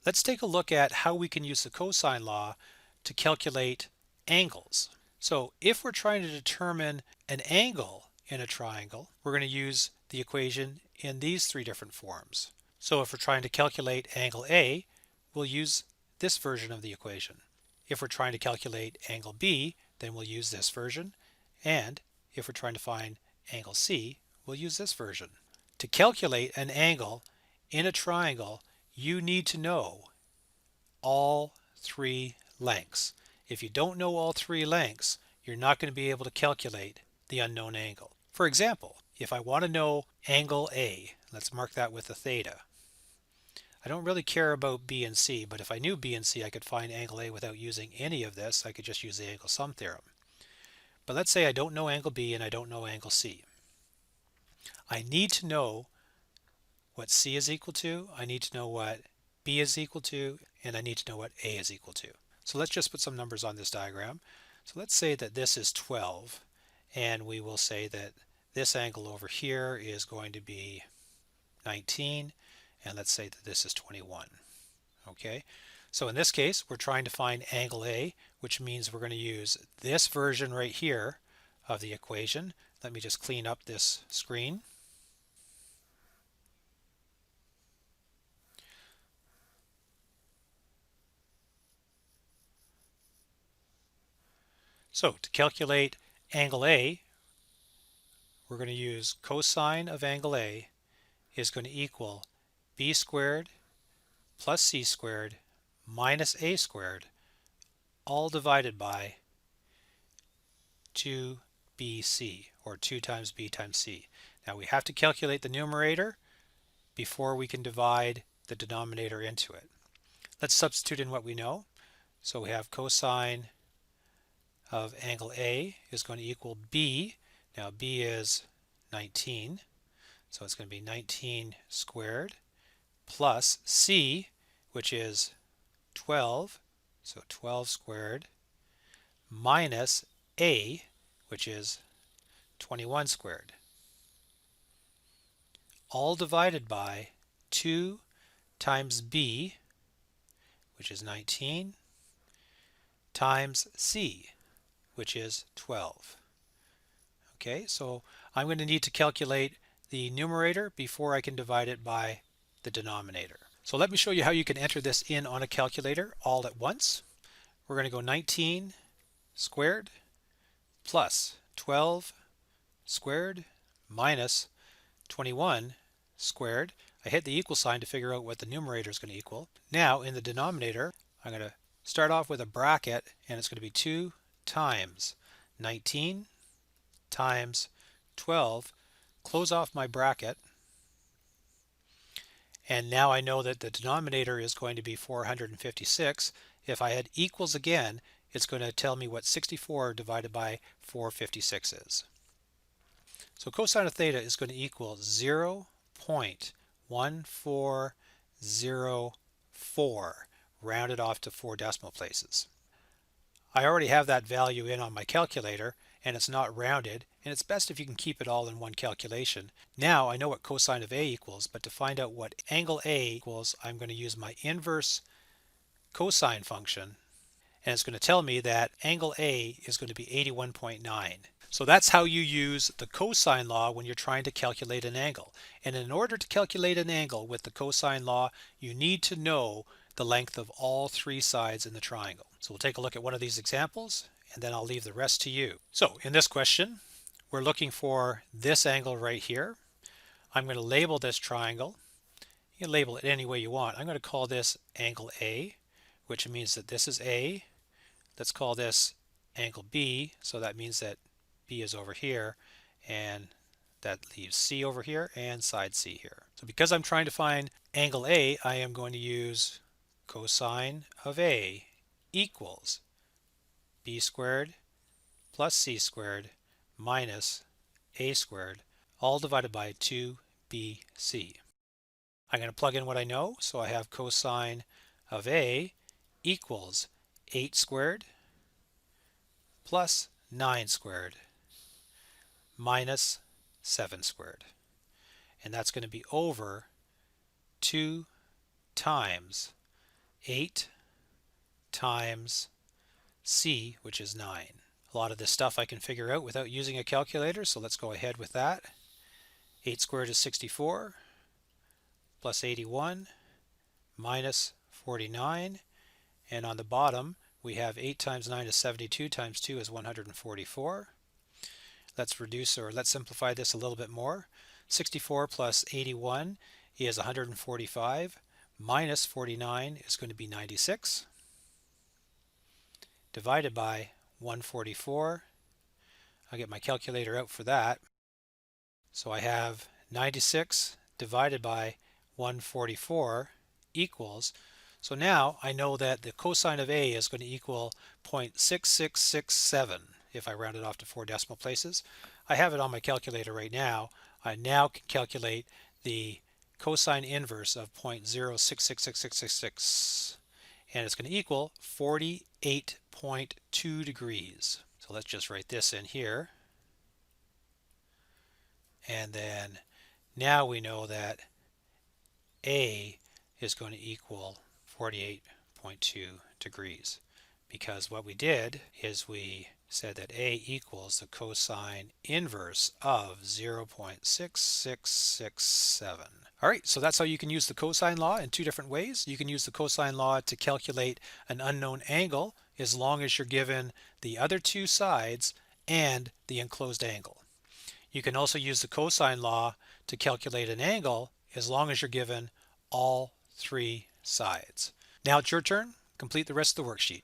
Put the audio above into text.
Let's take a look at how we can use the cosine law to calculate angles. So if we're trying to determine an angle in a triangle, we're going to use the equation in these three different forms. So if we're trying to calculate angle A, we'll use this version of the equation. If we're trying to calculate angle B, then we'll use this version. And if we're trying to find angle C, we'll use this version. To calculate an angle in a triangle, you need to know all three lengths. If you don't know all three lengths, you're not going to be able to calculate the unknown angle. For example, if I want to know angle A, let's mark that with a theta. I don't really care about B and C, but if I knew B and C, I could find angle A without using any of this. I could just use the angle sum theorem. But let's say I don't know angle B and I don't know angle C. I need to know what C is equal to, I need to know what B is equal to, and I need to know what A is equal to. So let's just put some numbers on this diagram. So let's say that this is 12, and we will say that this angle over here is going to be 19, and let's say that this is 21. Okay, so in this case, we're trying to find angle A, which means we're going to use this version right here of the equation. Let me just clean up this screen. So to calculate angle A, we're going to use cosine of angle A is going to equal b squared plus c squared minus a squared, all divided by 2bc, or 2 times b times c. Now we have to calculate the numerator before we can divide the denominator into it. Let's substitute in what we know. So we have cosine of angle A is going to equal b. Now b is 19, so it's going to be 19 squared, plus c, which is 12, so 12 squared, minus a, which is 21 squared, all divided by 2 times b, which is 19, times c, which is 12. Okay, so I'm going to need to calculate the numerator before I can divide it by the denominator. So let me show you how you can enter this in on a calculator all at once. We're going to go 19 squared plus 12 squared minus 21 squared. I hit the equal sign to figure out what the numerator is going to equal. Now in the denominator, I'm going to start off with a bracket, and it's going to be 2 times 19 times 12, close off my bracket, and now I know that the denominator is going to be 456. If I had equals again, it's going to tell me what 64 divided by 456 is. So cosine of theta is going to equal 0.1404, rounded off to 4 decimal places. I already have that value in on my calculator, and it's not rounded, and it's best if you can keep it all in one calculation. Now I know what cosine of A equals, but to find out what angle A equals, I'm going to use my inverse cosine function, and it's going to tell me that angle A is going to be 81.9. So that's how you use the cosine law when you're trying to calculate an angle. And in order to calculate an angle with the cosine law, you need to know the length of all three sides in the triangle. So we'll take a look at one of these examples, and then I'll leave the rest to you. So in this question, we're looking for this angle right here. I'm going to label this triangle. You can label it any way you want. I'm going to call this angle A, which means that this is A. Let's call this angle B, so that means that B is over here, and that leaves C over here and side C here. So because I'm trying to find angle A, I am going to use cosine of A equals b squared plus c squared minus a squared, all divided by 2bc. I'm going to plug in what I know, so I have cosine of A equals 8 squared plus 9 squared minus 7 squared. And that's going to be over 2 times 8 times c, which is 9. A lot of this stuff I can figure out without using a calculator, so let's go ahead with that. 8 squared is 64, plus 81, minus 49, and on the bottom we have 8 times 9 is 72, times 2 is 144. Let's simplify this a little bit more. 64 plus 81 is 145, minus 49 is going to be 96, divided by 144. I'll get my calculator out for that. So I have 96 divided by 144 equals, so now I know that the cosine of A is going to equal 0.6667 if I round it off to 4 decimal places. I have it on my calculator right now. I now can calculate the cosine inverse of 0.0666666, and it's going to equal 48.2 degrees. So let's just write this in here. And then now we know that A is going to equal 48.2 degrees, because what we did is we said that A equals the cosine inverse of 0.6667. All right, so that's how you can use the cosine law in two different ways. You can use the cosine law to calculate an unknown angle as long as you're given the other two sides and the enclosed angle. You can also use the cosine law to calculate an angle as long as you're given all three sides. Now it's your turn. Complete the rest of the worksheet.